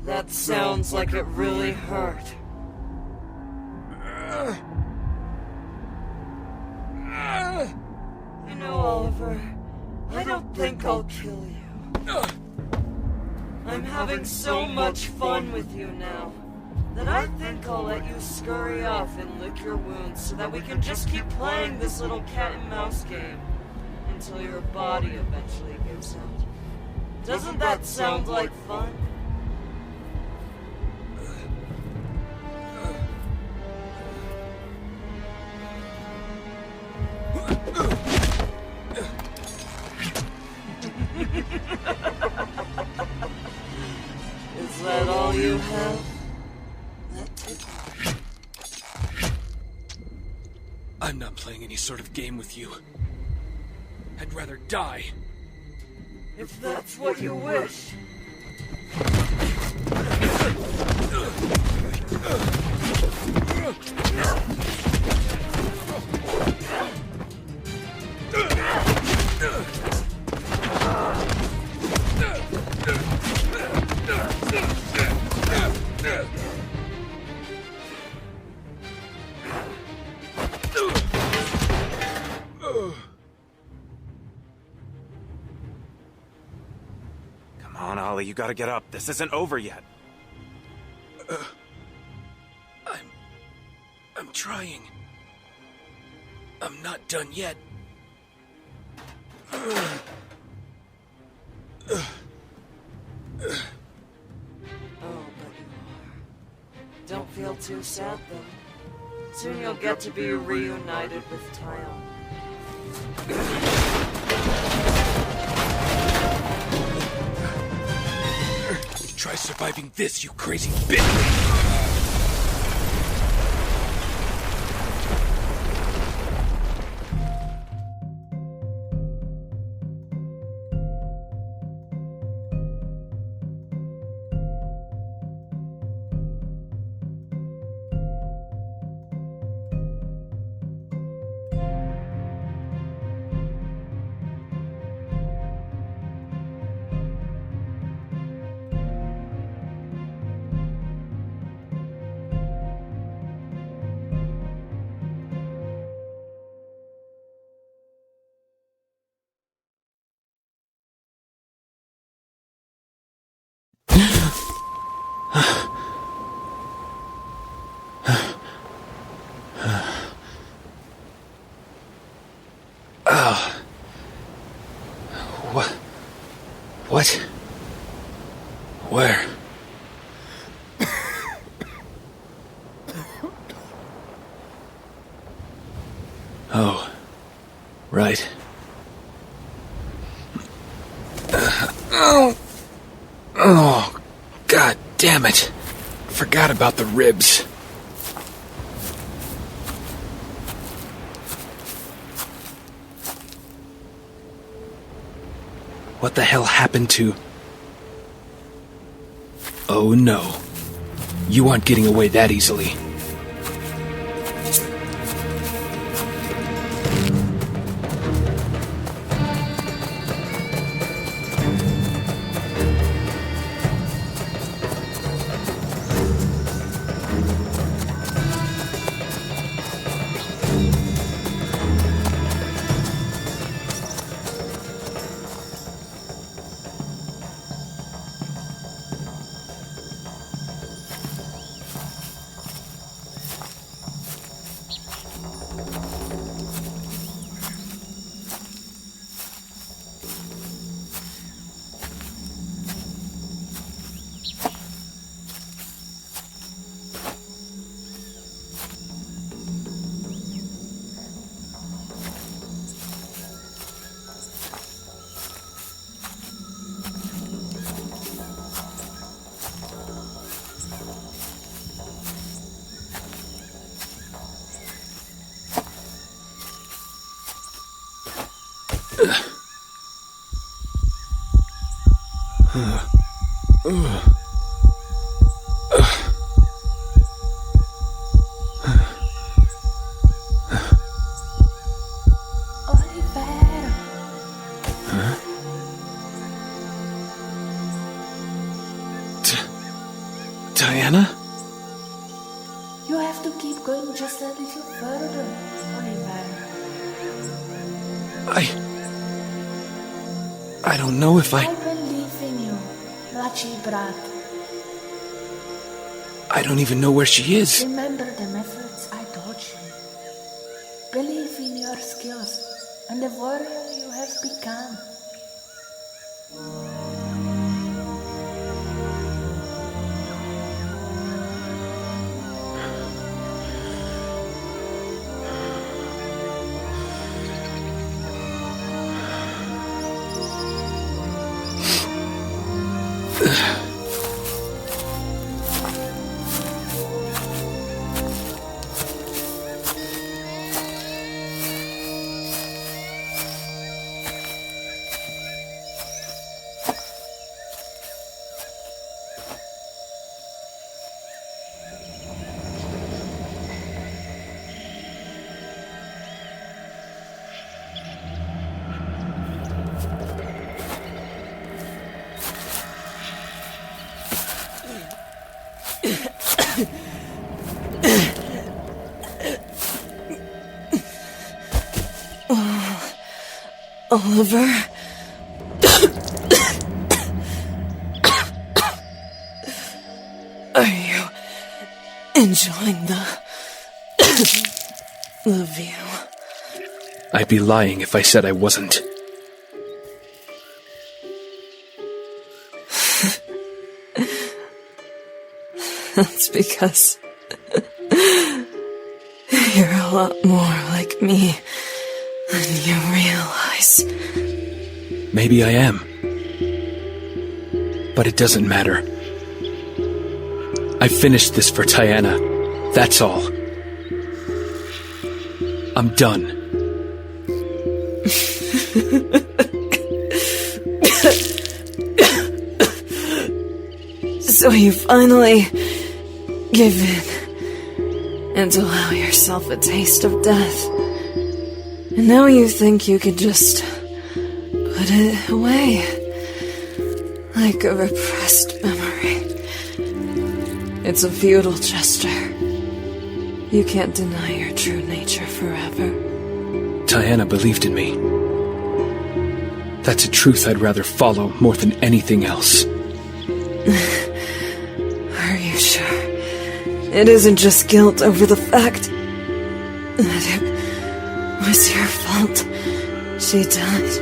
That sounds like it really hurt. You know, Oliver, I don't think I'll kill you. I'm having so much fun with you now that I think I'll let you scurry off and lick your wounds so that we can just keep playing this little cat and mouse game until your body eventually gives out. Doesn't that sound like fun? Is that all you have? I'm not playing any sort of game with you. I'd rather die. If that's what you wish. You gotta get up. This isn't over yet. I'm trying. I'm not done yet. Oh, but you are. Don't feel too sad, though. Soon you'll get to be reunited with Taiana. Try surviving this, you crazy bitch! What? Where? Oh, right. Oh, God damn it. Forgot about the ribs. What the hell happened to... Oh no. You aren't getting away that easily. Taiana? You have to keep going just a little further, Lemire. I don't know if I believe in you, Lachi Brat. I don't even know where she is. Remember the methods I taught you. Believe in your skills and the warrior you have become. Oliver? Are you enjoying the view? I'd be lying if I said I wasn't. That's because you're a lot more like me than you realize. Maybe I am. But it doesn't matter. I finished this for Taiana. That's all. I'm done. So you finally give in and allow yourself a taste of death. And now you think you could just put it away like a repressed memory. It's a futile gesture. You can't deny your true nature forever. Taiana believed in me. That's a truth I'd rather follow more than anything else. Are you sure? It isn't just guilt over the fact that it was your fault she died.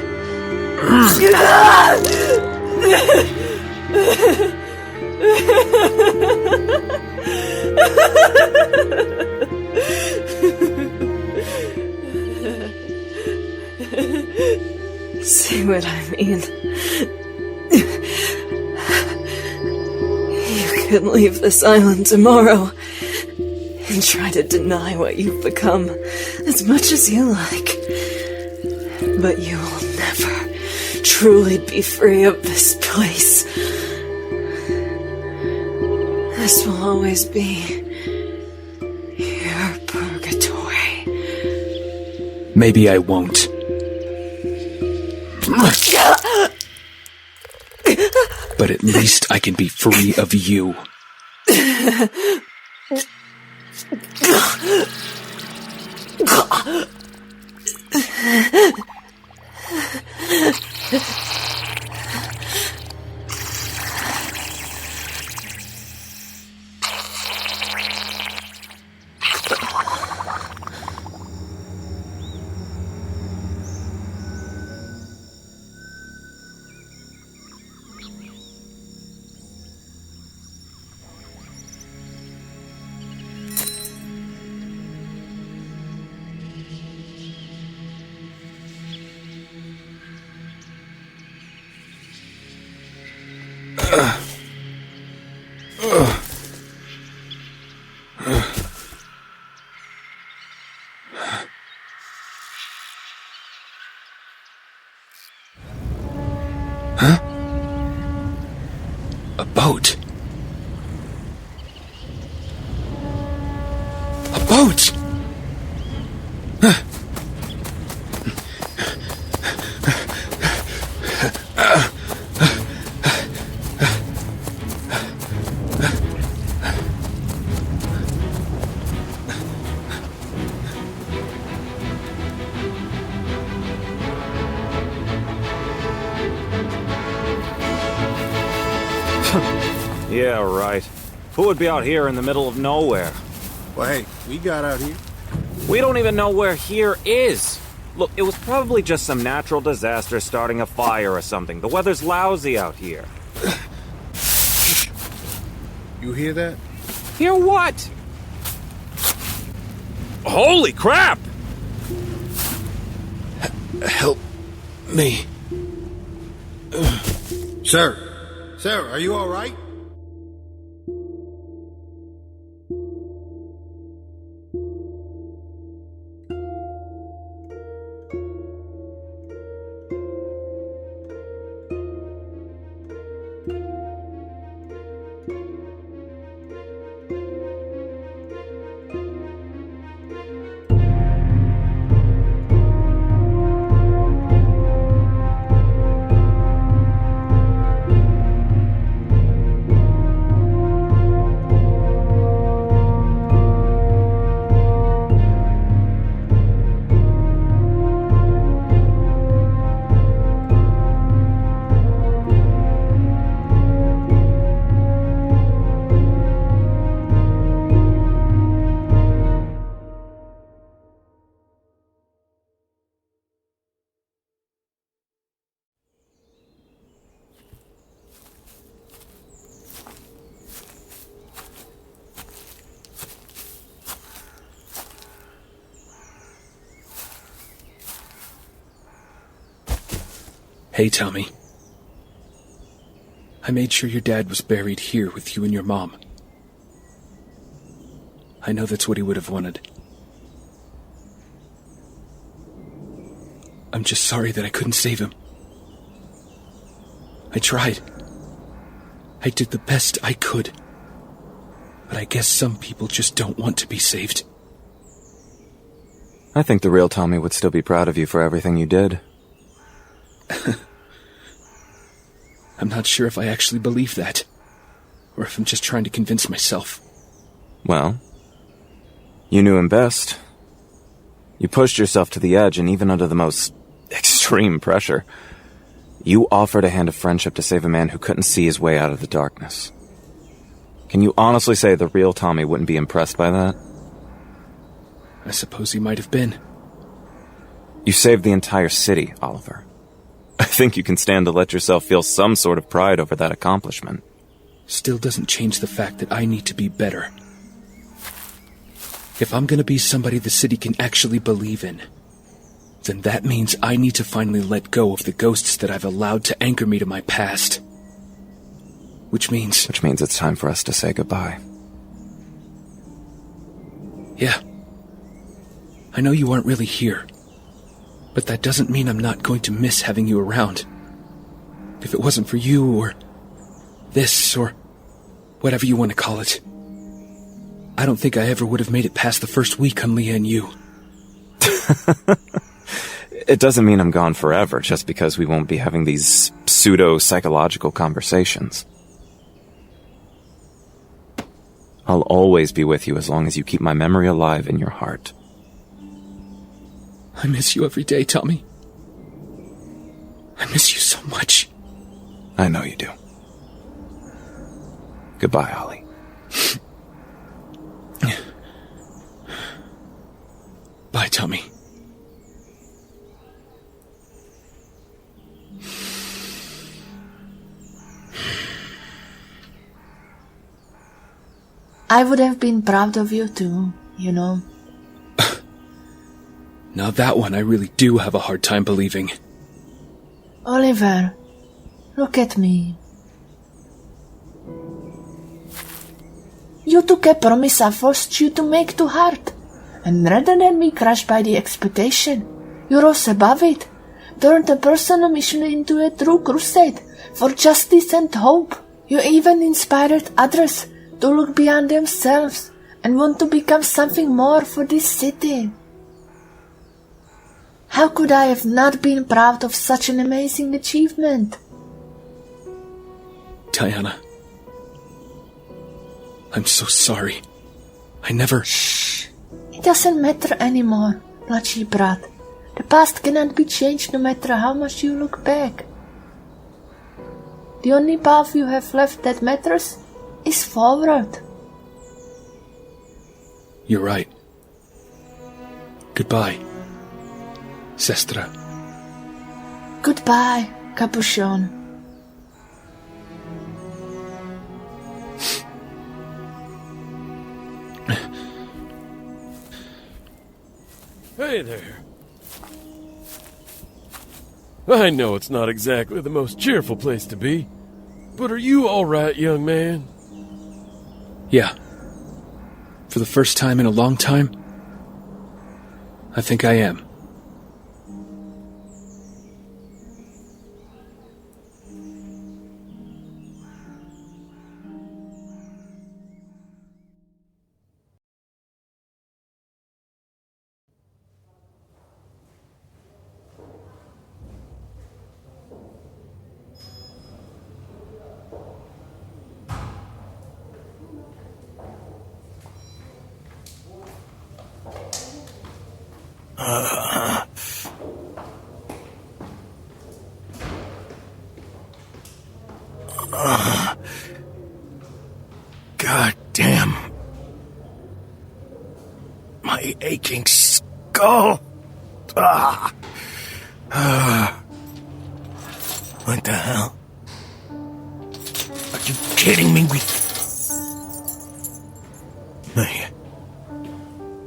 See what I mean? You could leave this island tomorrow and try to deny what you've become as much as you like. But you will never truly be free of this place. This will always be your purgatory. Maybe I won't. But at least I can be free of you. Huh? A boat. A boat! Huh. Yeah, right. Who would be out here in the middle of nowhere? Well, hey, we got out here. We don't even know where here is. Look, it was probably just some natural disaster starting a fire or something. The weather's lousy out here. You hear that? Hear what? Holy crap! Help me. Sir, are you all right? Hey, Tommy. I made sure your dad was buried here with you and your mom. I know that's what he would have wanted. I'm just sorry that I couldn't save him. I tried. I did the best I could. But I guess some people just don't want to be saved. I think the real Tommy would still be proud of you for everything you did. I'm not sure if I actually believe that, or if I'm just trying to convince myself. Well, you knew him best. You pushed yourself to the edge, and even under the most extreme pressure, you offered a hand of friendship to save a man who couldn't see his way out of the darkness. Can you honestly say the real Tommy wouldn't be impressed by that? I suppose he might have been. You saved the entire city, Oliver. I think you can stand to let yourself feel some sort of pride over that accomplishment. Still doesn't change the fact that I need to be better. If I'm gonna be somebody the city can actually believe in, then that means I need to finally let go of the ghosts that I've allowed to anchor me to my past. Which means it's time for us to say goodbye. Yeah. I know you aren't really here. But that doesn't mean I'm not going to miss having you around. If it wasn't for you, or this, or whatever you want to call it, I don't think I ever would have made it past the first week on Leah and you. It doesn't mean I'm gone forever, just because we won't be having these pseudo-psychological conversations. I'll always be with you as long as you keep my memory alive in your heart. I miss you every day, Tommy. I miss you so much. I know you do. Goodbye, Ollie. Bye, Tommy. I would have been proud of you too, you know. Now that one I really do have a hard time believing. Oliver, look at me. You took a promise I forced you to make to heart, and rather than be crushed by the expectation, you rose above it, turned a personal mission into a true crusade for justice and hope. You even inspired others to look beyond themselves and want to become something more for this city. How could I have not been proud of such an amazing achievement? Taiana, I'm so sorry. I never... Shh. It doesn't matter anymore, Mladschi brat. The past cannot be changed no matter how much you look back. The only path you have left that matters is forward. You're right. Goodbye, Sestra. Goodbye, Capuchon. Hey there. I know it's not exactly the most cheerful place to be, but are you all right, young man? Yeah. For the first time in a long time, I think I am. God damn. My aching skull. What the hell? Are you kidding me?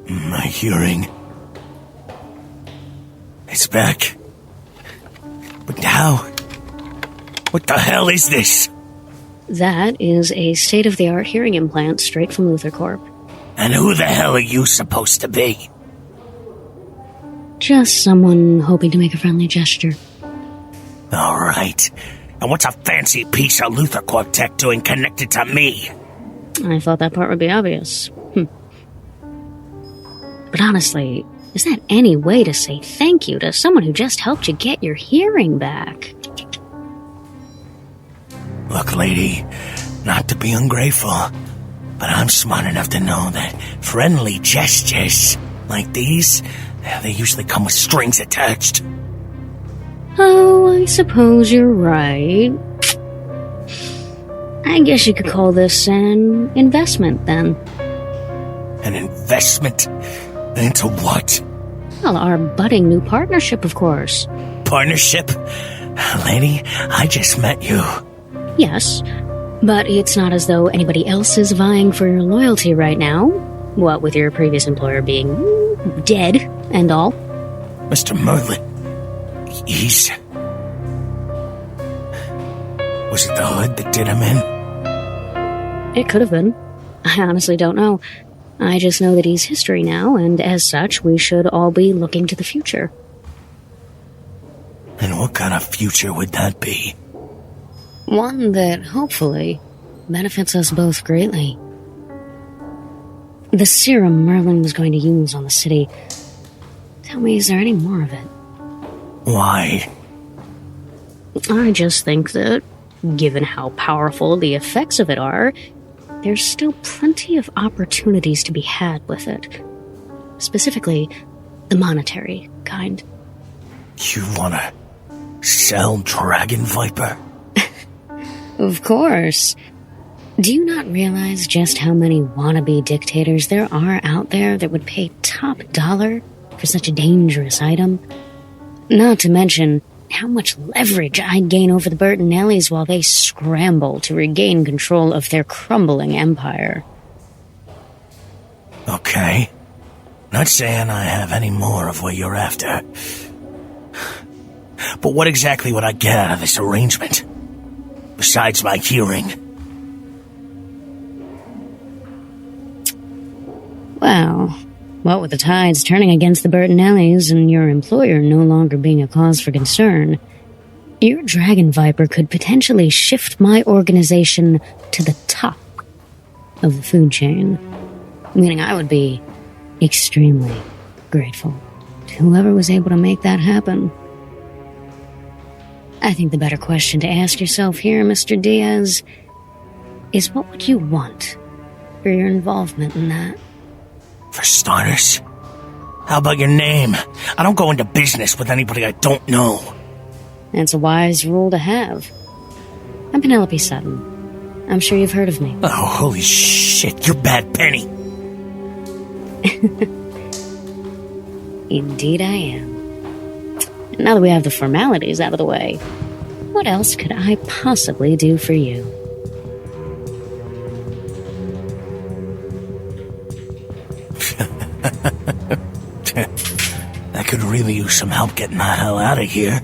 My hearing. It's back. But now, what the hell is this? That is a state-of-the-art hearing implant straight from Luther Corp. And who the hell are you supposed to be? Just someone hoping to make a friendly gesture. All right. And what's a fancy piece of Luther Corp tech doing connected to me? I thought that part would be obvious. But honestly, is that any way to say thank you to someone who just helped you get your hearing back? Look, lady, not to be ungrateful, but I'm smart enough to know that friendly gestures like these, they usually come with strings attached. Oh, I suppose you're right. I guess you could call this an investment, then. An investment? Into what? Well, our budding new partnership, of course. Partnership? Lady, I just met you. Yes, but it's not as though anybody else is vying for your loyalty right now. What with your previous employer being dead and all. Mr. Merlyn, he's... Was it the hood that did him in? It could have been. I honestly don't know. I just know that he's history now, and as such, we should all be looking to the future. And what kind of future would that be? One that, hopefully, benefits us both greatly. The serum Merlyn was going to use on the city. Tell me, is there any more of it? Why? I just think that, given how powerful the effects of it are, there's still plenty of opportunities to be had with it. Specifically, the monetary kind. You wanna sell Dragon Viper? Of course. Do you not realize just how many wannabe dictators there are out there that would pay top dollar for such a dangerous item? Not to mention how much leverage I'd gain over the Bertinellis while they scramble to regain control of their crumbling empire. Okay. Not saying I have any more of what you're after. But what exactly would I get out of this arrangement? Besides my hearing? Well, what with the tides turning against the Bertinellis and your employer no longer being a cause for concern, your Dragon Viper could potentially shift my organization to the top of the food chain. Meaning I would be extremely grateful to whoever was able to make that happen. I think the better question to ask yourself here, Mr. Diaz, is what would you want for your involvement in that? For starters, how about your name? I don't go into business with anybody I don't know. That's a wise rule to have. I'm Penelope Sutton. I'm sure you've heard of me. Oh, holy shit, you're Bad Penny. Indeed I am. Now that we have the formalities out of the way, what else could I possibly do for you? I could really use some help getting the hell out of here.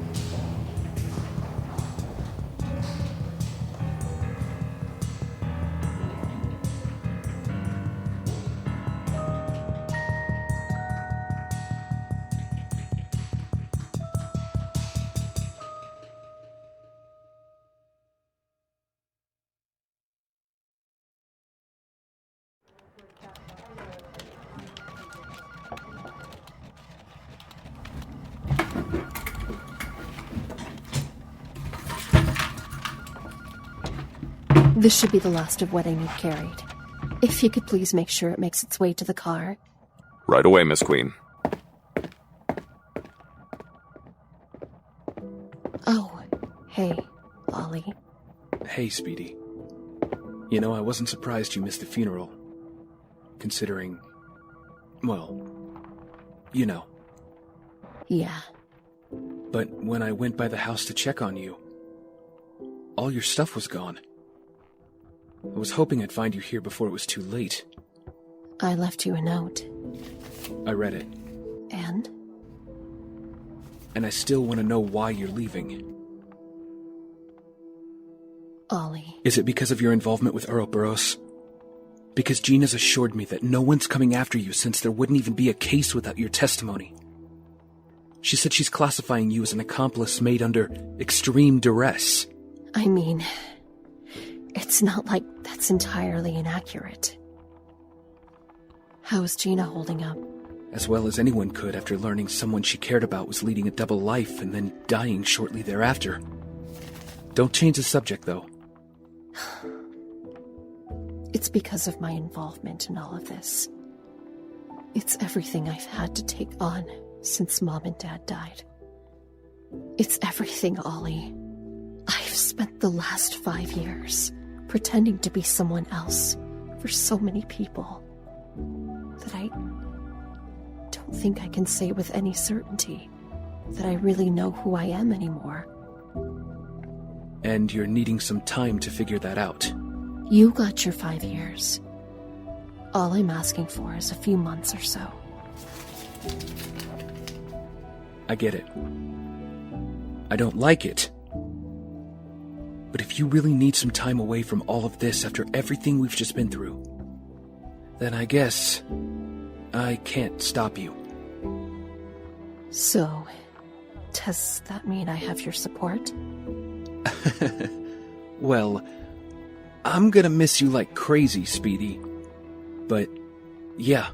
This should be the last of what I need carried. If you could please make sure it makes its way to the car. Right away, Miss Queen. Oh, hey, Ollie. Hey, Speedy. You know, I wasn't surprised you missed the funeral. Considering... well, you know. Yeah. But when I went by the house to check on you, all your stuff was gone. I was hoping I'd find you here before it was too late. I left you a note. I read it. And? And I still want to know why you're leaving. Ollie. Is it because of your involvement with Ouroboros? Because Gina's assured me that no one's coming after you since there wouldn't even be a case without your testimony. She said she's classifying you as an accomplice made under extreme duress. I mean, it's not like that's entirely inaccurate. How is Gina holding up? As well as anyone could after learning someone she cared about was leading a double life and then dying shortly thereafter. Don't change the subject, though. It's because of my involvement in all of this. It's everything I've had to take on since Mom and Dad died. It's everything, Ollie. I've spent the last 5 years pretending to be someone else for so many people that I don't think I can say with any certainty that I really know who I am anymore. And you're needing some time to figure that out. You got your 5 years. All I'm asking for is a few months or so. I get it. I don't like it. But if you really need some time away from all of this after everything we've just been through, then I guess I can't stop you. So, does that mean I have your support? Well, I'm gonna miss you like crazy, Speedy. But, yeah.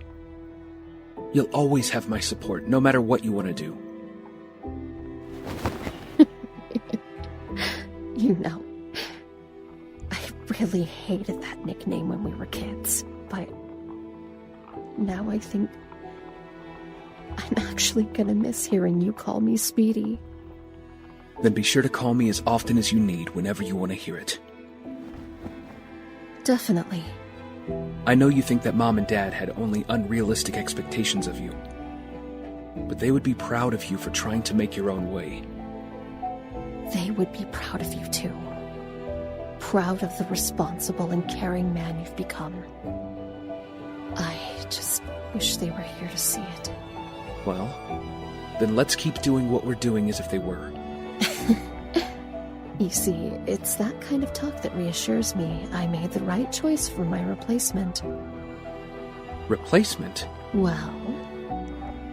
You'll always have my support, no matter what you want to do. You know, I really hated that nickname when we were kids, but now I think I'm actually gonna miss hearing you call me Speedy. Then be sure to call me as often as you need whenever you want to hear it. Definitely. I know you think that Mom and Dad had only unrealistic expectations of you. But they would be proud of you for trying to make your own way. They would be proud of you too. Proud of the responsible and caring man you've become. I just wish they were here to see it. Well, then let's keep doing what we're doing as if they were. You see, it's that kind of talk that reassures me I made the right choice for my replacement. Replacement? Well,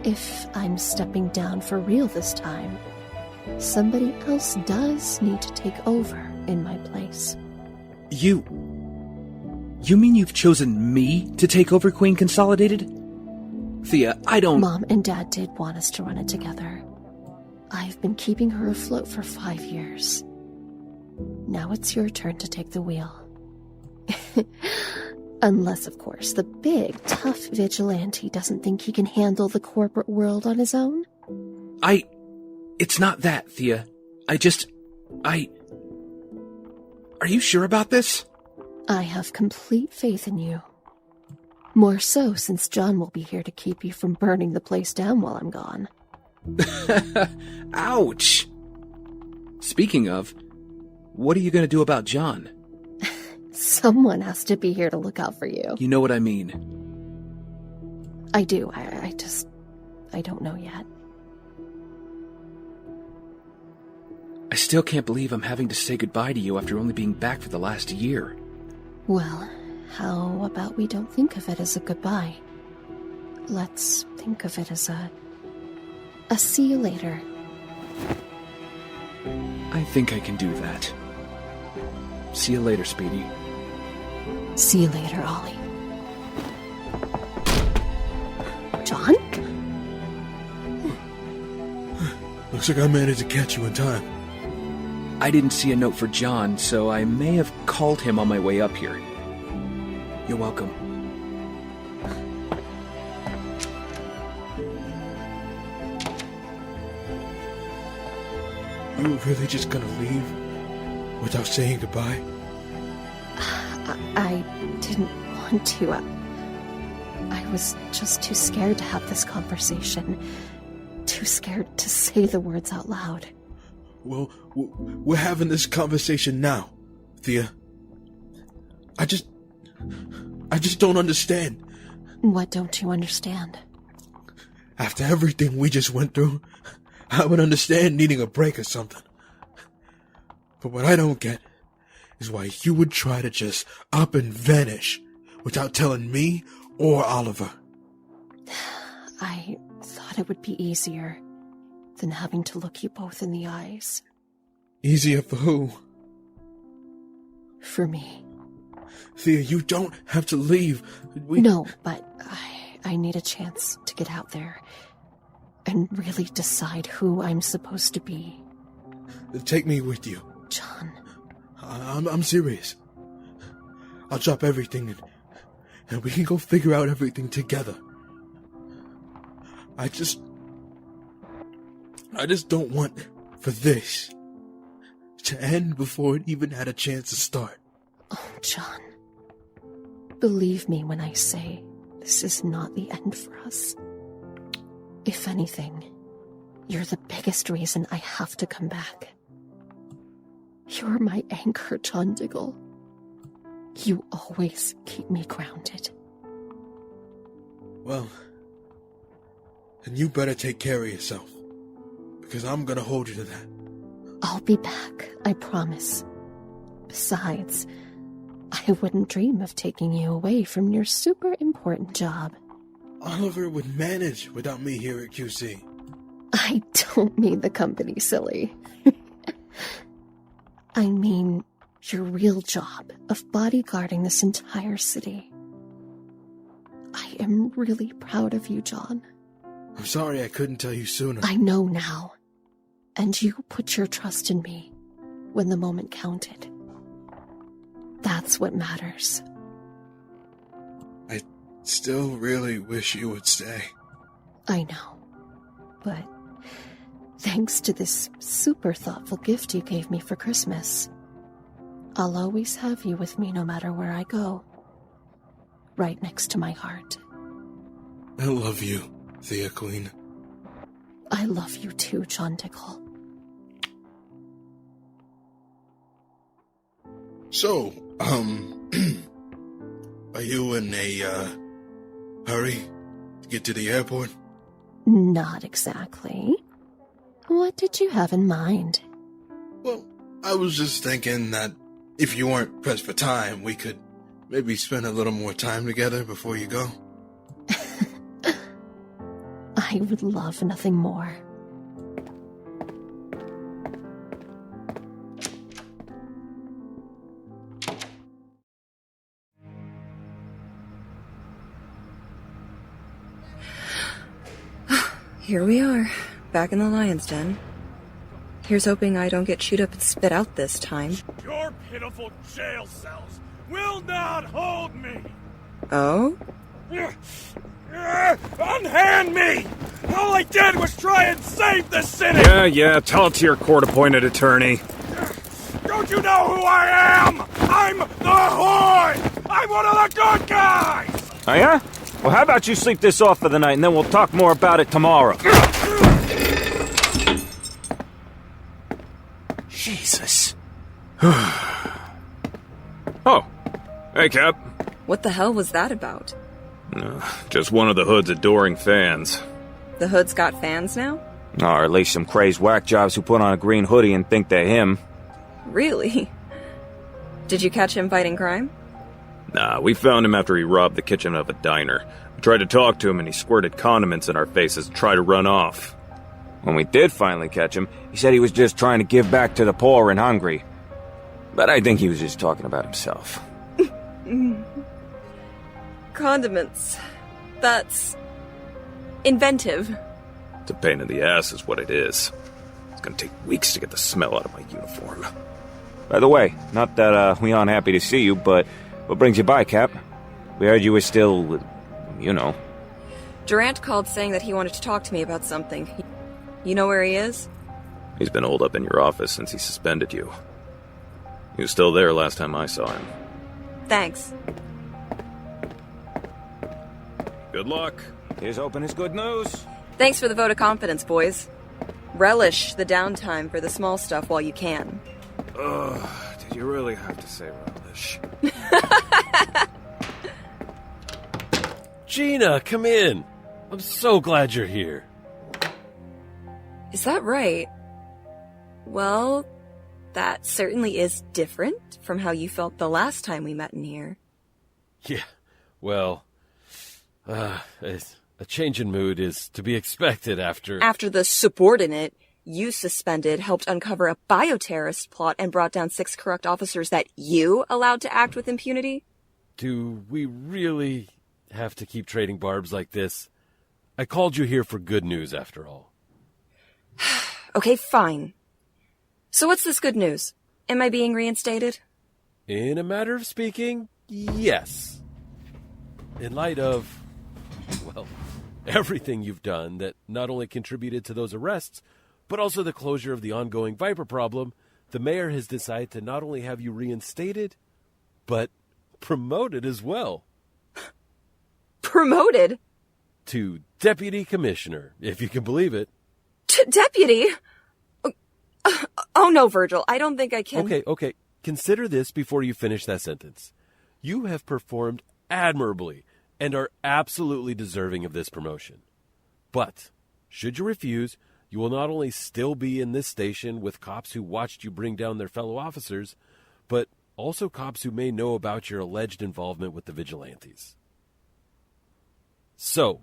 if I'm stepping down for real this time, somebody else does need to take over in my place. You mean you've chosen me to take over Queen Consolidated? Thea, I don't... Mom and Dad did want us to run it together. I've been keeping her afloat for 5 years. Now it's your turn to take the wheel. Unless, of course, the big, tough vigilante doesn't think he can handle the corporate world on his own. It's not that, Thea. Are Are you sure about this? I have complete faith in you. More so since John will be here to keep you from burning the place down while I'm gone. Ouch! Speaking of, what are you going to do about John? Someone has to be here to look out for you. You know what I mean. I do. I don't know yet. I still can't believe I'm having to say goodbye to you after only being back for the last year. Well, how about we don't think of it as a goodbye? Let's think of it as a see you later. I think I can do that. See you later, Speedy. See you later, Ollie. John? Looks like I managed to catch you in time. I didn't see a note for John, so I may have called him on my way up here. You're welcome. You were really just gonna leave without saying goodbye? I didn't want to. I was just too scared to have this conversation. Too scared to say the words out loud. Well, we're having this conversation now, Thea. I just don't understand. What don't you understand? After everything we just went through, I would understand needing a break or something. But what I don't get is why you would try to just up and vanish without telling me or Oliver. I thought it would be easier than having to look you both in the eyes. Easier for who? For me. Thea, you don't have to leave. No, but I need a chance to get out there and really decide who I'm supposed to be. Take me with you. John. I'm serious. I'll drop everything and we can go figure out everything together. I just don't want for this to end before it even had a chance to start. Oh, John. Believe me when I say this is not the end for us. If anything, you're the biggest reason I have to come back. You're my anchor, John Diggle. You always keep me grounded. Well, then you better take care of yourself, because I'm gonna hold you to that. I'll be back, I promise. Besides, I wouldn't dream of taking you away from your super important job. Oliver would manage without me here at QC. I don't mean the company, silly. I mean your real job of bodyguarding this entire city. I am really proud of you, John. I'm sorry I couldn't tell you sooner. I know now. And you put your trust in me when the moment counted. That's what matters. I still really wish you would stay. I know. But thanks to this super thoughtful gift you gave me for Christmas, I'll always have you with me no matter where I go. Right next to my heart. I love you, Thea Queen. I love you too, John Diggle. So, are you in a, hurry to get to the airport? Not exactly. What did you have in mind? Well, I was just thinking that if you weren't pressed for time, we could maybe spend a little more time together before you go. I would love nothing more. Here we are, back in the lion's den. Here's hoping I don't get chewed up and spit out this time. Your pitiful jail cells will not hold me! Oh? Unhand me! All I did was try and save the city! Yeah, tell it to your court-appointed attorney. Don't you know who I am? I'm the Horde! I'm one of the good guys! Oh, yeah? Well, how about you sleep this off for the night, and then we'll talk more about it tomorrow. Jesus. Oh. Hey, Cap. What the hell was that about? Just one of the Hood's adoring fans. The Hood's got fans now? Or at least some crazed whack jobs who put on a green hoodie and think they're him. Really? Did you catch him fighting crime? Nah, we found him after he robbed the kitchen of a diner. We tried to talk to him and he squirted condiments in our faces to try to run off. When we did finally catch him, he said he was just trying to give back to the poor and hungry. But I think he was just talking about himself. Condiments. That's inventive. It's a pain in the ass is what it is. It's gonna take weeks to get the smell out of my uniform. By the way, not that we aren't happy to see you, but what brings you by, Cap? We heard you were still, you know. Durant called saying that he wanted to talk to me about something. You know where he is? He's been holed up in your office since he suspended you. He was still there last time I saw him. Thanks. Good luck. Here's hoping it's good news. Thanks for the vote of confidence, boys. Relish the downtime for the small stuff while you can. Ugh, did you really have to say relish? Gina, come in. I'm so glad you're here. Is that right? Well, that certainly is different from how you felt the last time we met in here. Yeah, well, a change in mood is to be expected after... After the subordinate you suspended helped uncover a bioterrorist plot and brought down 6 corrupt officers that you allowed to act with impunity? Do we really have to keep trading barbs like this? I called you here for good news, after all. Okay, fine. So what's this good news? Am I being reinstated? In a matter of speaking, yes. In light of, well, everything you've done that not only contributed to those arrests, but also the closure of the ongoing Viper problem, the mayor has decided to not only have you reinstated, but promoted as well. Promoted? To deputy commissioner, if you can believe it. Deputy? Oh no, Virgil, I don't think I can... Okay. Consider this before you finish that sentence. You have performed admirably and are absolutely deserving of this promotion. But, should you refuse, you will not only still be in this station with cops who watched you bring down their fellow officers, but also cops who may know about your alleged involvement with the vigilantes. So,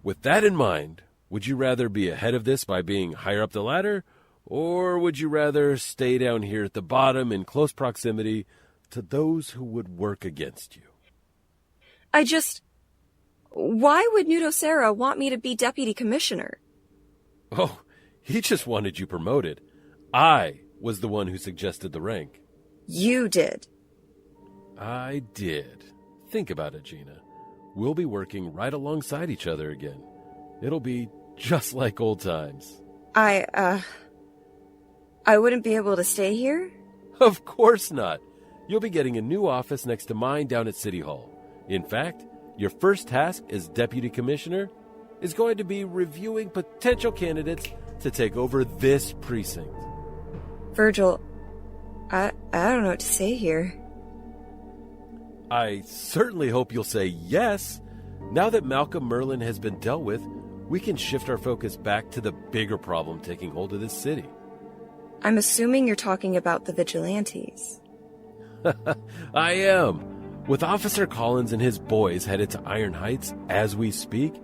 with that in mind, would you rather be ahead of this by being higher up the ladder, or would you rather stay down here at the bottom in close proximity to those who would work against you? Why would Nudosera want me to be deputy commissioner? Oh, he just wanted you promoted. I was the one who suggested the rank. You did. I did. Think about it, Gina. We'll be working right alongside each other again. It'll be just like old times. I wouldn't be able to stay here? Of course not. You'll be getting a new office next to mine down at City Hall. In fact, your first task as deputy commissioner is going to be reviewing potential candidates to take over this precinct. Virgil, I don't know what to say here. I certainly hope you'll say yes. Now that Malcolm Merlyn has been dealt with, we can shift our focus back to the bigger problem taking hold of this city. I'm assuming you're talking about the vigilantes. I am. With Officer Collins and his boys headed to Iron Heights as we speak,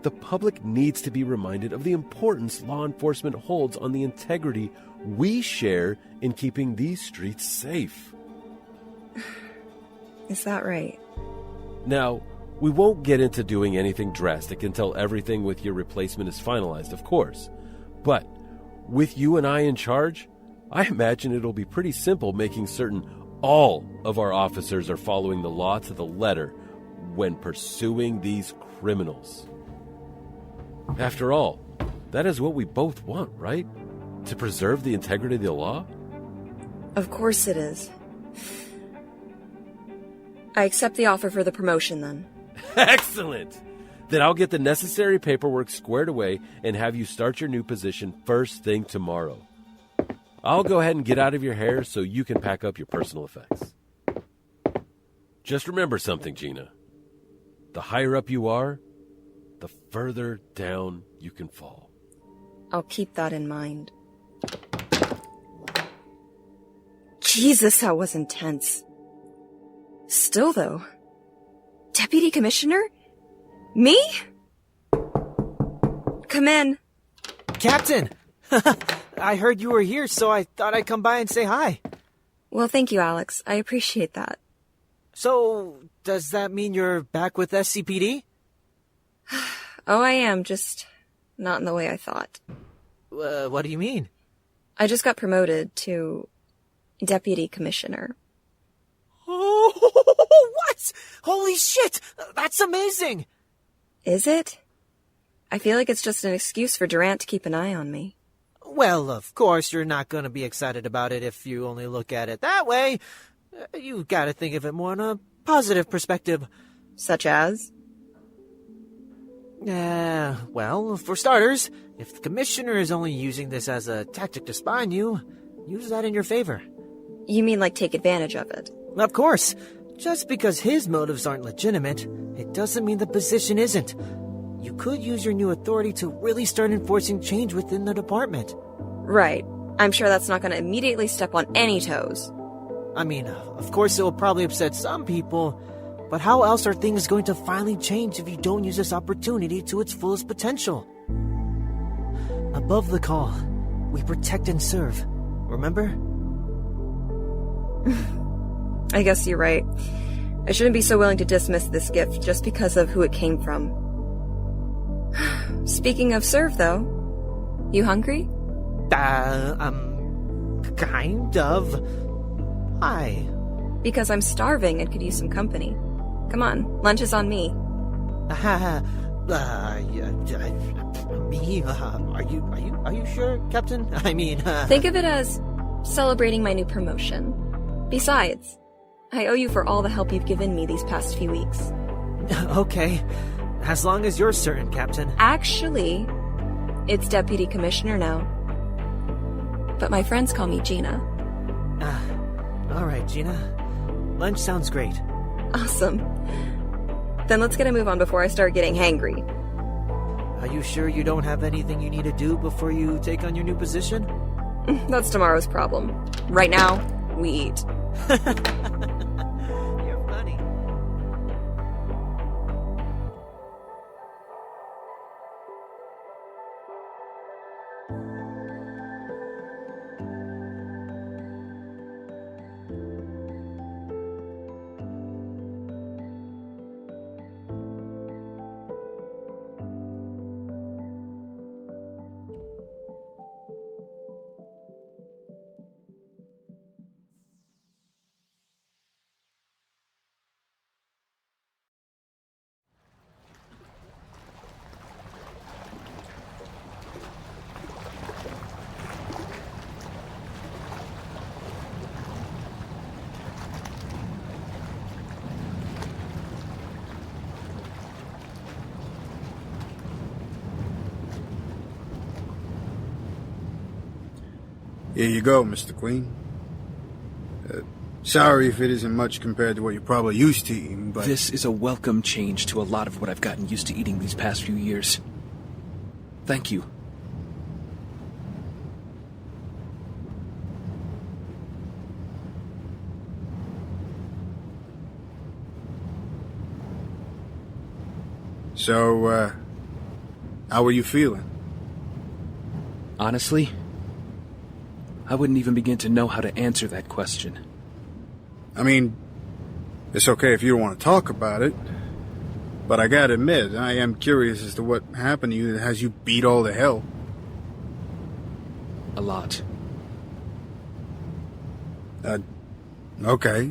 the public needs to be reminded of the importance law enforcement holds on the integrity we share in keeping these streets safe. Is that right? Now, we won't get into doing anything drastic until everything with your replacement is finalized, of course. But with you and I in charge, I imagine it'll be pretty simple making certain all of our officers are following the law to the letter when pursuing these criminals. After all, that is what we both want, right? To preserve the integrity of the law? Of course it is. I accept the offer for the promotion, then. Excellent! Then I'll get the necessary paperwork squared away and have you start your new position first thing tomorrow. I'll go ahead and get out of your hair so you can pack up your personal effects. Just remember something, Gina. The higher up you are, the further down you can fall. I'll keep that in mind. Jesus, that was intense. Still, though. Deputy Commissioner? Me? Come in. Captain! I heard you were here, so I thought I'd come by and say hi. Well, thank you, Alex. I appreciate that. So, does that mean you're back with SCPD? Oh, I am, just not in the way I thought. What do you mean? I just got promoted to Deputy Commissioner. Oh, what? Holy shit! That's amazing! Is it? I feel like it's just an excuse for Durant to keep an eye on me. Well, of course you're not going to be excited about it if you only look at it that way. You gotta think of it more in a positive perspective. Such as? Well, for starters, if the Commissioner is only using this as a tactic to spy on you, use that in your favor. You mean like take advantage of it? Of course. Just because his motives aren't legitimate, it doesn't mean the position isn't. You could use your new authority to really start enforcing change within the department. Right. I'm sure that's not going to immediately step on any toes. I mean, of course it will probably upset some people, but how else are things going to finally change if you don't use this opportunity to its fullest potential? Above the call, we protect and serve. Remember? I guess you're right. I shouldn't be so willing to dismiss this gift just because of who it came from. Speaking of serve, though, you hungry? Kind of. Why? Because I'm starving and could use some company. Come on, lunch is on me. Me? Are you sure, Captain? I mean, Think of it as celebrating my new promotion. Besides, I owe you for all the help you've given me these past few weeks. Okay, as long as you're certain, Captain. Actually, it's Deputy Commissioner now. But my friends call me Gina. All right, Gina. Lunch sounds great. Awesome. Then let's get a move on before I start getting hangry. Are you sure you don't have anything you need to do before you take on your new position? That's tomorrow's problem. Right now, we eat. You're funny. Here you go, Mr. Queen. Sorry if it isn't much compared to what you're probably used to eating, but... This is a welcome change to a lot of what I've gotten used to eating these past few years. Thank you. So, how are you feeling? Honestly, I wouldn't even begin to know how to answer that question. I mean, it's okay if you don't want to talk about it, but I gotta admit, I am curious as to what happened to you that has you beat all to hell. A lot. Okay.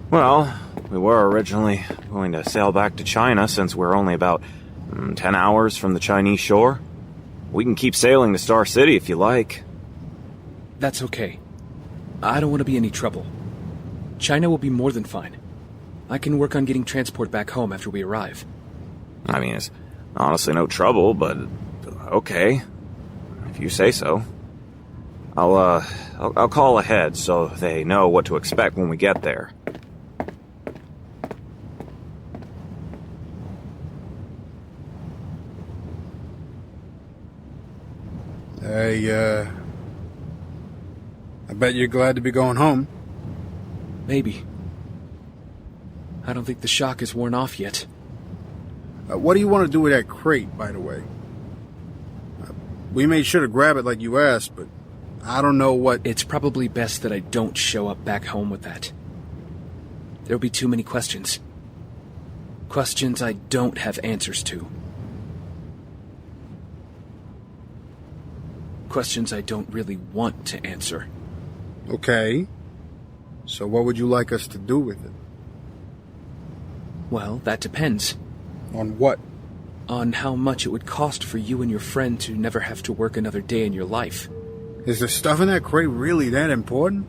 Well, we were originally going to sail back to China since we're only about 10 hours from the Chinese shore. We can keep sailing to Star City if you like. That's okay. I don't want to be any trouble. China will be more than fine. I can work on getting transport back home after we arrive. I mean, it's honestly no trouble, but okay. If you say so. I'll call ahead so they know what to expect when we get there. I bet you're glad to be going home. Maybe. I don't think the shock is worn off yet. What do you want to do with that crate, by the way? We made sure to grab it like you asked, but I don't know what... It's probably best that I don't show up back home with that. There'll be too many questions. Questions I don't have answers to. Questions I don't really want to answer. Okay. So what would you like us to do with it? Well, that depends. On what? On how much it would cost for you and your friend to never have to work another day in your life. Is the stuff in that crate really that important?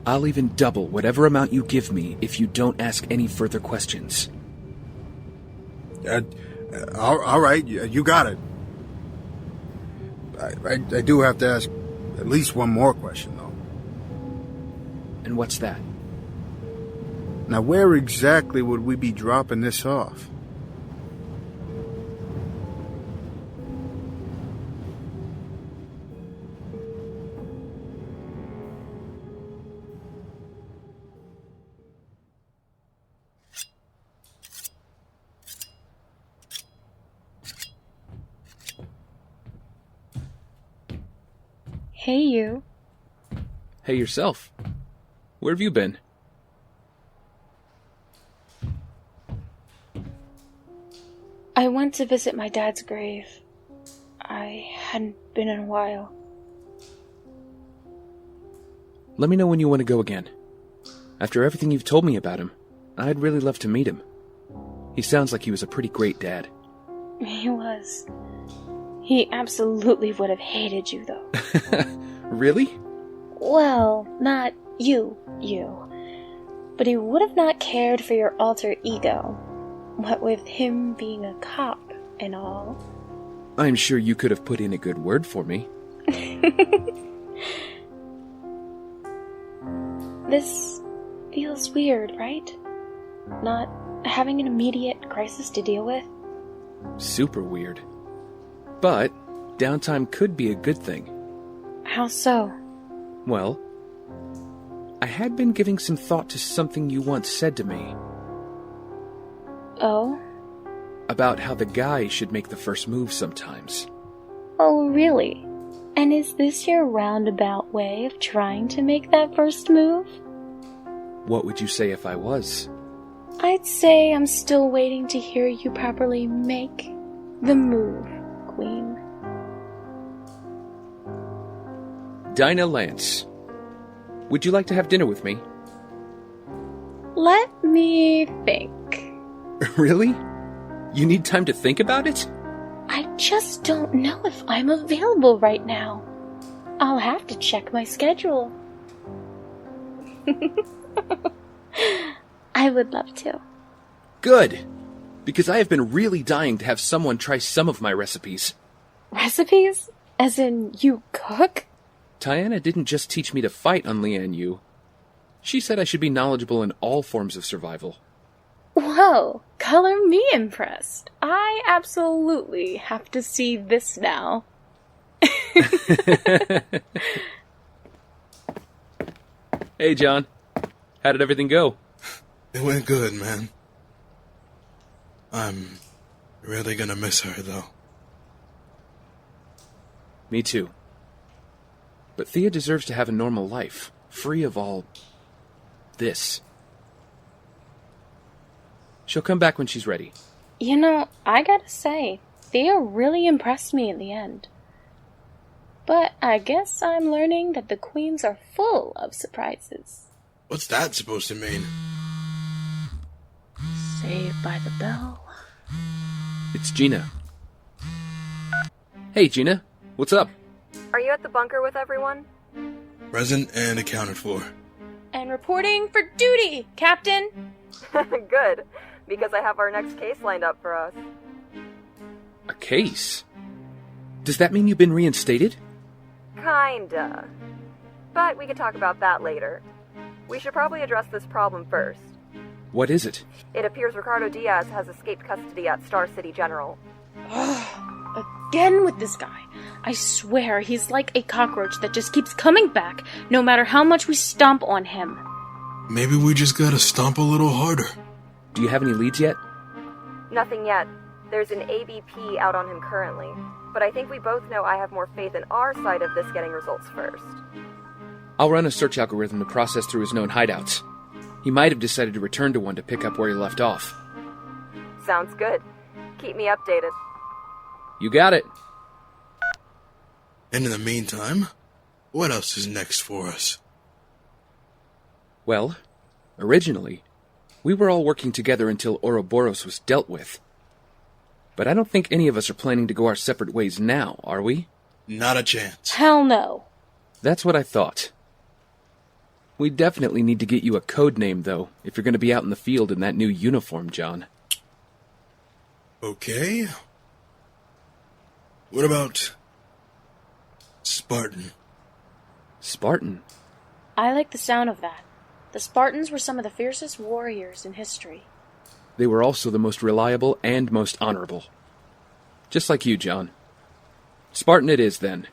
I'll even double whatever amount you give me if you don't ask any further questions. All right, you got it. I do have to ask at least one more question, though. And what's that? Now, where exactly would we be dropping this off? Hey, you. Hey, yourself. Where have you been? I went to visit my dad's grave. I hadn't been in a while. Let me know when you want to go again. After everything you've told me about him, I'd really love to meet him. He sounds like he was a pretty great dad. He was. He absolutely would have hated you, though. Really? Well, not you. But he would have not cared for your alter ego. What with him being a cop and all. I'm sure you could have put in a good word for me. This feels weird, right? Not having an immediate crisis to deal with? Super weird. But downtime could be a good thing. How so? Well, I had been giving some thought to something you once said to me. Oh? About how the guy should make the first move sometimes. Oh, really? And is this your roundabout way of trying to make that first move? What would you say if I was? I'd say I'm still waiting to hear you properly make the move, Queen. Dinah Lance. Would you like to have dinner with me? Let me think. Really? You need time to think about it? I just don't know if I'm available right now. I'll have to check my schedule. I would love to. Good! Because I have been really dying to have someone try some of my recipes. Recipes? As in, you cook? Taiana didn't just teach me to fight on Lian Yu. She said I should be knowledgeable in all forms of survival. Whoa, color me impressed. I absolutely have to see this now. Hey, John. How did everything go? It went good, man. I'm really gonna miss her, though. Me too. But Thea deserves to have a normal life, free of all this. She'll come back when she's ready. You know, I gotta say, Thea really impressed me in the end. But I guess I'm learning that the queens are full of surprises. What's that supposed to mean? Saved by the bell. It's Gina. Hey, Gina. What's up? Are you at the bunker with everyone? Present and accounted for. And reporting for duty, Captain. Good, because I have our next case lined up for us. A case? Does that mean you've been reinstated? Kinda. But we can talk about that later. We should probably address this problem first. What is it? It appears Ricardo Diaz has escaped custody at Star City General. Again with this guy. I swear he's like a cockroach that just keeps coming back, no matter how much we stomp on him. Maybe we just gotta stomp a little harder. Do you have any leads yet? Nothing yet. There's an ABP out on him currently. But I think we both know I have more faith in our side of this getting results first. I'll run a search algorithm to process through his known hideouts. He might have decided to return to one to pick up where he left off. Sounds good. Keep me updated. You got it. And in the meantime, what else is next for us? Well, originally, we were all working together until Ouroboros was dealt with. But I don't think any of us are planning to go our separate ways now, are we? Not a chance. Hell no. That's what I thought. We definitely need to get you a code name, though, if you're going to be out in the field in that new uniform, John. Okay. What about Spartan? Spartan? I like the sound of that. The Spartans were some of the fiercest warriors in history. They were also the most reliable and most honorable. Just like you, John. Spartan it is, then.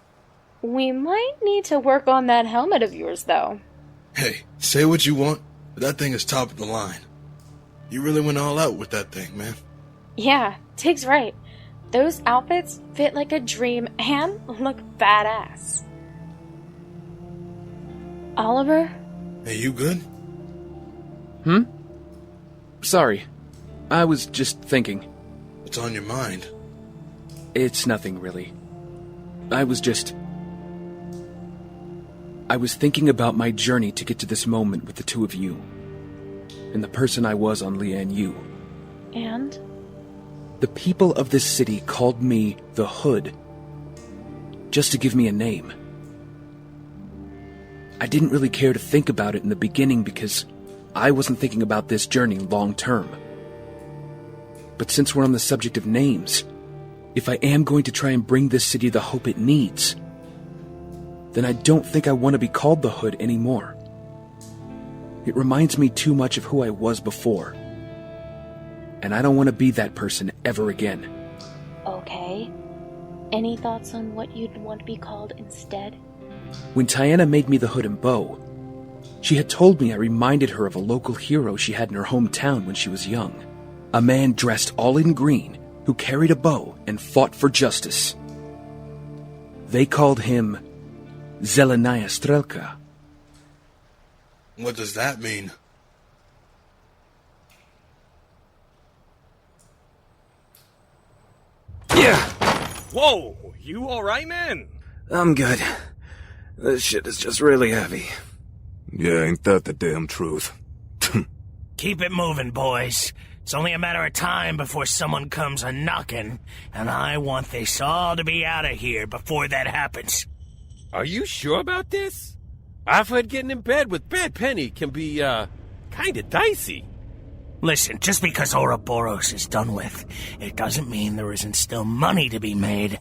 We might need to work on that helmet of yours, though. Hey, say what you want, but that thing is top of the line. You really went all out with that thing, man. Yeah, Tig's right. Those outfits fit like a dream and look badass. Oliver? Hey, you good? Sorry. I was just thinking. What's on your mind? It's nothing, really. I was thinking about my journey to get to this moment with the two of you. And the person I was on Lian Yu. And? The people of this city called me the Hood. Just to give me a name. I didn't really care to think about it in the beginning because I wasn't thinking about this journey long term. But since we're on the subject of names, if I am going to try and bring this city the hope it needs, then I don't think I want to be called the Hood anymore. It reminds me too much of who I was before. And I don't want to be that person ever again. Okay. Any thoughts on what you'd want to be called instead? When Taiana made me the Hood and Bow, she had told me I reminded her of a local hero she had in her hometown when she was young. A man dressed all in green who carried a bow and fought for justice. They called him Zelenaya Strelka. What does that mean? Yeah! Whoa! You alright, man? I'm good. This shit is just really heavy. Yeah, ain't that the damn truth? Keep it moving, boys. It's only a matter of time before someone comes a-knocking, and I want this all to be out of here before that happens. Are you sure about this? I've heard getting in bed with Bad Penny can be, kinda dicey. Listen, just because Ouroboros is done with, it doesn't mean there isn't still money to be made.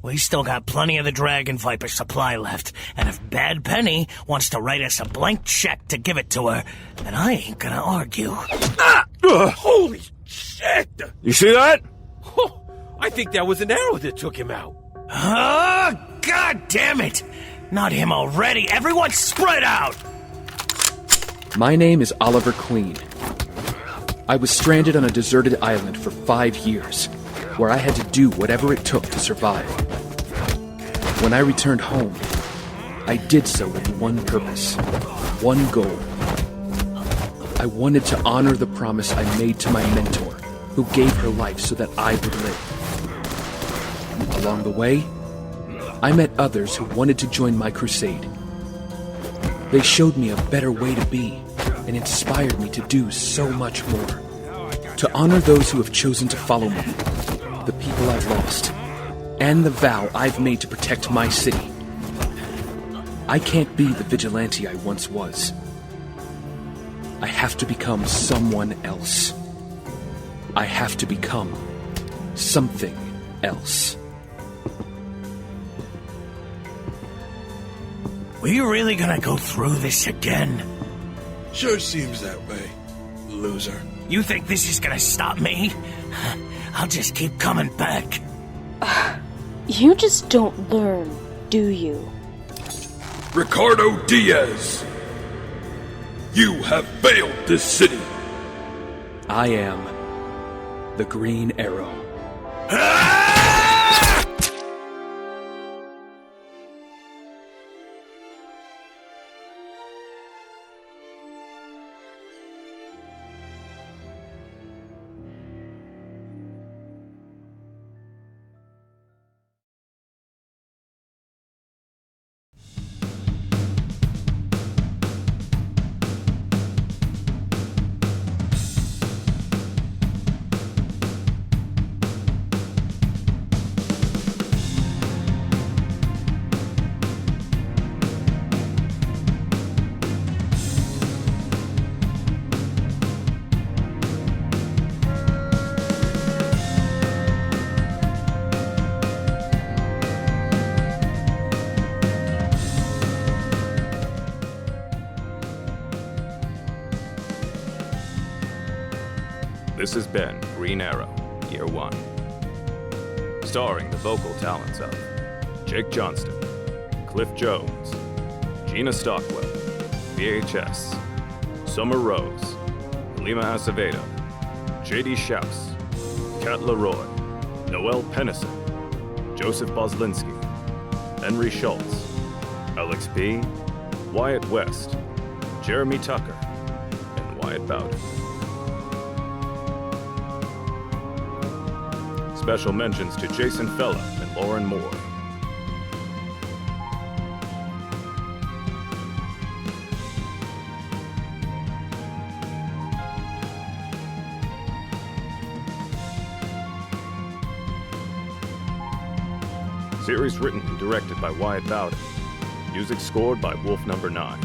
We still got plenty of the Dragon Viper supply left, and if Bad Penny wants to write us a blank check to give it to her, then I ain't gonna argue. Ah! Holy shit! You see that? Oh, I think that was an arrow that took him out. Oh, God damn it! Not him already. Everyone spread out! My name is Oliver Queen. I was stranded on a deserted island for 5 years, where I had to do whatever it took to survive. When I returned home, I did so with one purpose, one goal. I wanted to honor the promise I made to my mentor, who gave her life so that I would live. Along the way, I met others who wanted to join my crusade. They showed me a better way to be and inspired me to do so much more. To honor those who have chosen to follow me, the people I've lost, and the vow I've made to protect my city. I can't be the vigilante I once was. I have to become someone else. I have to become something else. We really gonna go through this again? Sure seems that way, loser. You think this is gonna stop me? I'll just keep coming back. You just don't learn, do you? Ricardo Diaz! You have failed this city! I am the Green Arrow. This has been Green Arrow, Year 1. Starring the vocal talents of Jake Johnston, Cliff Jones, Gina Stockwell, VHS, Summer Rose, Colima Acevedo, J.D. Shouse, Kat Leroy, Noelle Pennison, Joseph Boslinski, Henry Schultz, Alex P., Wyatt West, Jeremy Tucker, and Wyatt Bowden. Special mentions to Jason Fella and Lauren Moore. Series written and directed by Wyatt Bowden. Music scored by Wolf Number 9.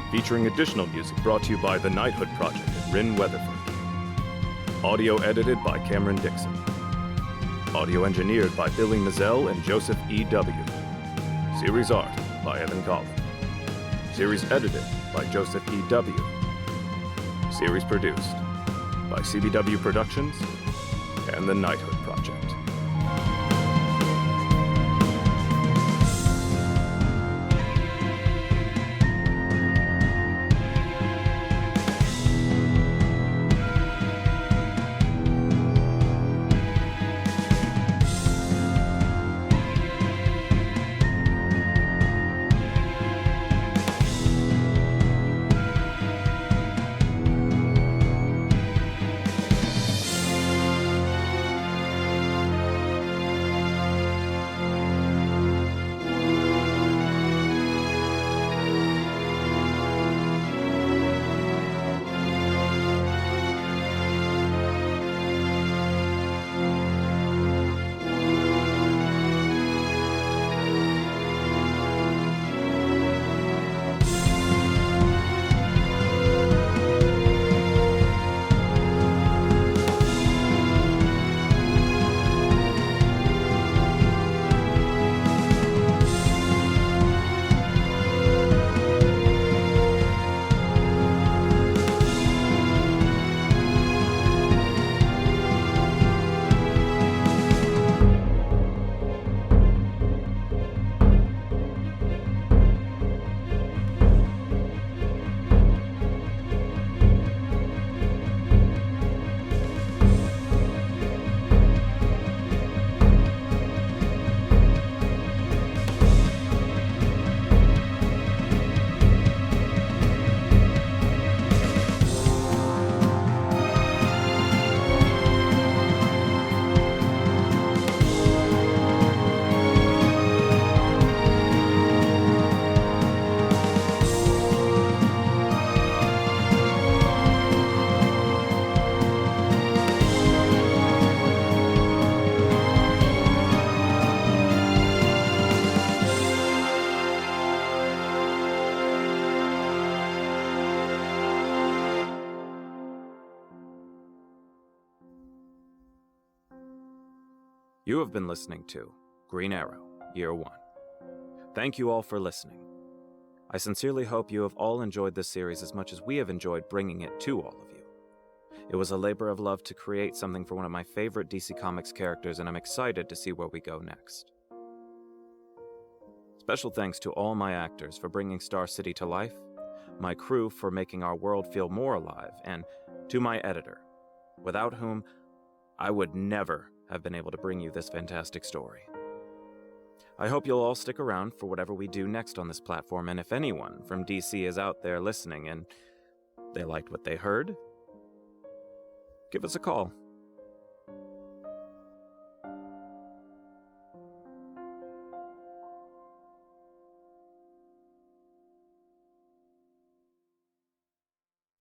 Featuring additional music brought to you by the Knighthood Project and Rin Weatherford. Audio edited by Cameron Dixon. Audio engineered by Billy Mazzell and Joseph E.W. Series art by Evan Collin. Series edited by Joseph E.W. Series produced by CBW Productions and the Knighthood Project. You have been listening to Green Arrow, Year 1. Thank you all for listening. I sincerely hope you have all enjoyed this series as much as we have enjoyed bringing it to all of you. It was a labor of love to create something for one of my favorite DC Comics characters, and I'm excited to see where we go next. Special thanks to all my actors for bringing Star City to life, my crew for making our world feel more alive, and to my editor, without whom I would never have been able to bring you this fantastic story. I hope you'll all stick around for whatever we do next on this platform, and if anyone from DC is out there listening and they liked what they heard, give us a call.